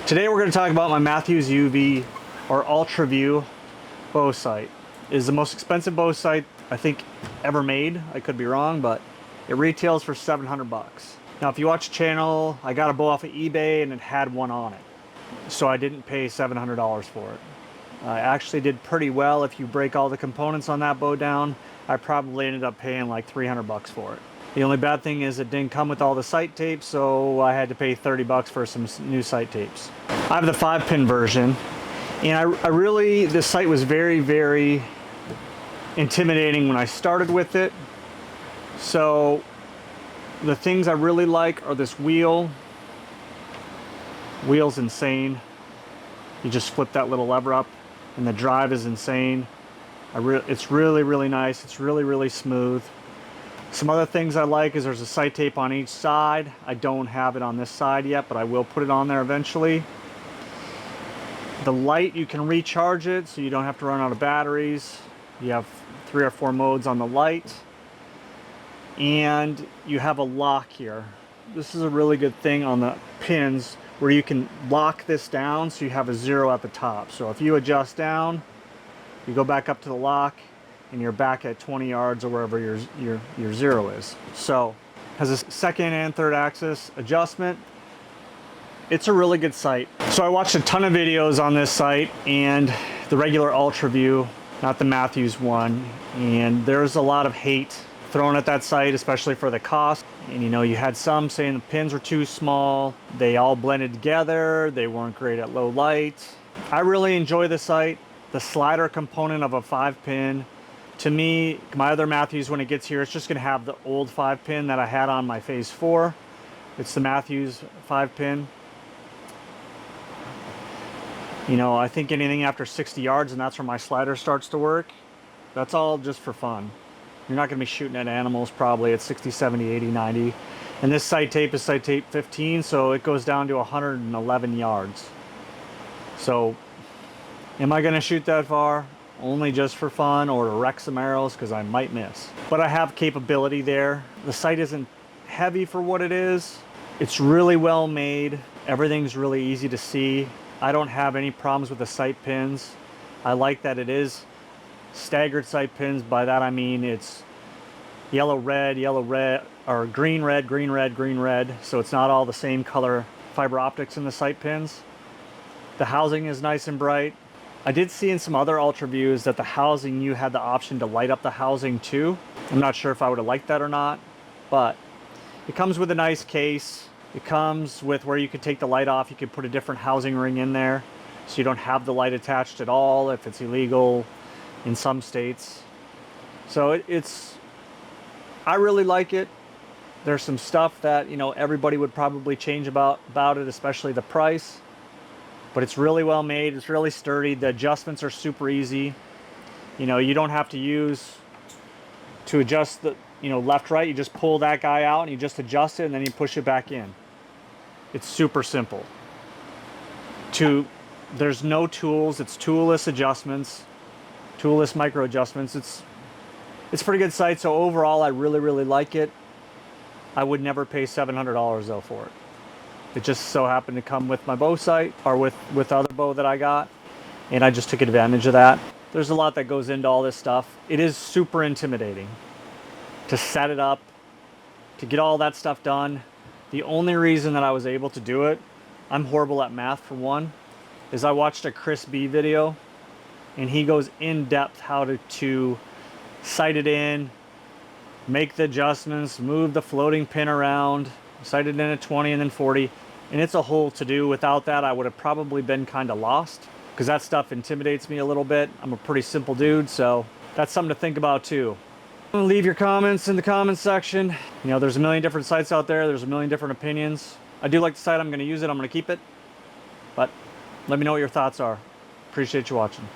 Today we're going to talk about my Mathews UV or Ultraview bow sight. It is the most expensive bow sight I think ever made. I could be wrong, but it retails for 700 bucks. Now if you watch the channel, I got a bow off of eBay and it had one on it. So I didn't pay $700 for it. I actually did pretty well. If you break all the components on that bow down, I probably ended up paying like 300 bucks for it. The only bad thing is it didn't come with all the sight tapes, so I had to pay 30 bucks for some new sight tapes. I have the 5-pin version, and I really, this sight was very, very intimidating when I started with it. So the things I really like are this wheel. Wheel's insane. You just flip that little lever up and the drive is insane. It's really, really nice. It's really, really smooth. Some other things I like is there's a sight tape on each side. I don't have it on this side yet, but I will put it on there eventually. The light, you can recharge it so you don't have to run out of batteries. You have 3 or 4 modes on the light. And you have a lock here. This is a really good thing on the pins where you can lock this down so you have a 0 at the top. So if you adjust down, you go back up to the lock and you're back at 20 yards or wherever your 0 is. So it has a second and third axis adjustment. It's a really good sight. So I watched a ton of videos on this sight and the regular Ultraview, not the Mathews one, and there's a lot of hate thrown at that sight, especially for the cost. And you know, you had some saying the pins were too small, they all blended together, they weren't great at low light. I really enjoy the sight. The slider component of a 5-pin, to me, my other Mathews, when it gets here, it's just going to have the old 5-pin that I had on my Phase 4. It's the Mathews 5-pin. You know, I think anything after 60 yards, and that's where my slider starts to work, that's all just for fun. You're not going to be shooting at animals probably at 60, 70, 80, 90. And this sight tape is sight tape 15, so it goes down to 111 yards. So, am I going to shoot that far? Only just for fun or to wreck some arrows because I might miss. But I have capability there. The sight isn't heavy for what it is. It's really well made. Everything's really easy to see. I don't have any problems with the sight pins. I like that it is staggered sight pins. By that I mean it's yellow, red, or green, red, green, red, green, red. So it's not all the same color fiber optics in the sight pins. The housing is nice and bright. I did see in some other Ultraviews that the housing, you had the option to light up the housing too. I'm not sure if I would have liked that or not, but it comes with a nice case. It comes with where you could take the light off. You could put a different housing ring in there so you don't have the light attached at all if it's illegal in some states. So I really like it. There's some stuff that, you know, everybody would probably change about it, especially the price. But it's really well made, it's really sturdy, the adjustments are super easy. You know, you don't have to adjust the, you know, left, right, you just pull that guy out and you just adjust it and then you push it back in. It's super simple. There's no tools, it's toolless adjustments, toolless micro adjustments. It's a pretty good sight, so overall I really, really like it. I would never pay $700 though for it. It just so happened to come with my bow sight, or with the other bow that I got, and I just took advantage of that. There's a lot that goes into all this stuff. It is super intimidating to set it up, to get all that stuff done. The only reason that I was able to do it, I'm horrible at math for one, is I watched a Chris B video, and he goes in depth how to sight it in, make the adjustments, move the floating pin around, sight it in at 20 and then 40. And it's a whole to-do. Without that, I would have probably been kind of lost because that stuff intimidates me a little bit. I'm a pretty simple dude, so that's something to think about too. Leave your comments in the comments section. You know, there's a million different sites out there. There's a million different opinions. I do like the site. I'm going to use it. I'm going to keep it. But let me know what your thoughts are. Appreciate you watching.